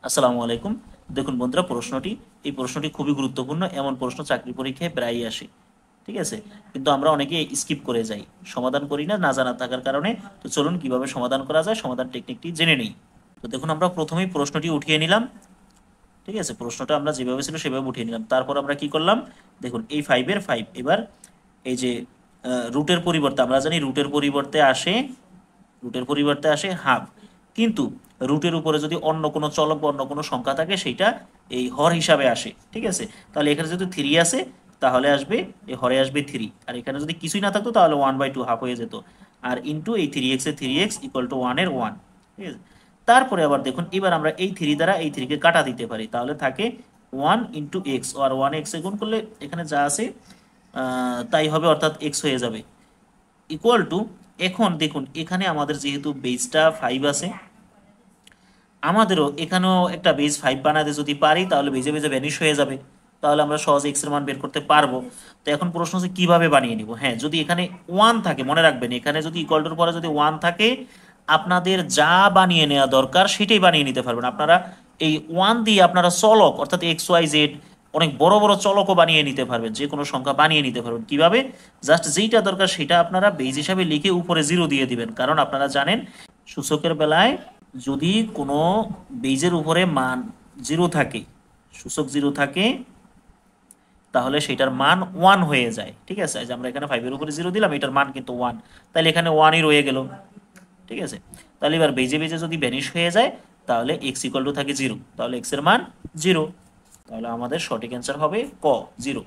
আসসালামু আলাইকুম। দেখুন বন্ধুরা, এই প্রশ্নটি খুবই গুরুত্বপূর্ণ। এমন প্রশ্ন চাকরি পরীক্ষায় প্রায়ই আসে, ঠিক আছে? কিন্তু আমরা অনেকে স্কিপ করে যাই, সমাধান করি না, না জানা থাকার কারণে। তো চলুন কিভাবে সমাধান করা যায়, সমাধান টেকনিকটি জেনে নেই। তো দেখুন, আমরা প্রথমেই প্রশ্নটি উঠিয়ে নিলাম, ঠিক আছে? প্রশ্নটা আমরা যেভাবে ছিল সেভাবে উঠিয়ে নিলাম। তারপর আমরা কি করলাম, দেখুন এই 5 এবার এই যে রুটের পরিবর্তে, আমরা জানি রুটের পরিবর্তে আসে হাফ। কিন্তু রুটের উপরে যদি অন্য কোনো চলক বা অন্য কোনো সংখ্যা থাকে, সেইটা এই হর হিসাবে আসে, ঠিক আছে? তাহলে এখানে যদি 3 আসে, তাহলে আসবে এই হরে আসবে 3। আর এখানে যদি কিছুই না থাকতো তাহলে 1/2 হাফ হয়ে যেত। আর ইন্টু এই 3x এর 3x ইকুয়াল টু 1 এর 1, ঠিক আছে? তারপরে আবার দেখুন, এবার আমরা এই 3 দ্বারা এই 3 কে কাটা দিতে পারি, তাহলে থাকে 1 ইন্টু এক্স। আর 1 এ গুণ করলে এখানে যা আছে তাই হবে, অর্থাৎ এক্স হয়ে যাবে, ইকুয়াল টু। এখন দেখুন, এখানে আমাদের যেহেতু বেসটা 5 আছে, আমাদেরও এখানেও একটা বেস 5 বানাতে যদি পারি, তাহলে বেজে বেজে ভ্যানিশ হয়ে যাবে। তাহলে আমরা সহজে এক্স এর মান বের করতে পারবো। তো এখন প্রশ্ন হচ্ছে কিভাবে বানিয়ে নিব। হ্যাঁ, যদি এখানে 1 থাকে, মনে রাখবেন এখানে যদি ইকুয়াল টুর পরে যদি 1 থাকে, আপনাদের যা বানিয়ে নেওয়া দরকার সেটাই বানিয়ে নিতে পারবেন আপনারা। এই 1 দিয়ে আপনারা চলক, অর্থাৎ এক্স ওয়াই জেড, অনেক বড় বড় চলকও বানিয়ে নিতে পারবেন, যে কোনো সংখ্যা বানিয়ে নিতে পারবেন। কিভাবে? জাস্ট যেইটা দরকার সেটা আপনারা বেজ হিসাবে লিখে উপরে 0 দিয়ে দিবেন। কারণ আপনারা জানেন, সূচকের বেলায় যদি কোনো বেজের উপরে মান 0 থাকে, সূচক 0 থাকে, তাহলে সেটার মান 1 হয়ে যায়, ঠিক আছে? যে আমরা এখানে 5 এর উপরে 0 দিলাম, এটার মান কিন্তু 1, তাহলে এখানে 1ই রয়ে গেল, ঠিক আছে? তাহলে এবার বেজে বেজে যদি ভ্যানিশ হয়ে যায়, তাহলে x ইকুয়াল টু থাকে 0, তাহলে x এর মান 0। তাহলে আমাদের সঠিক অ্যান্সার হবে ক, 0।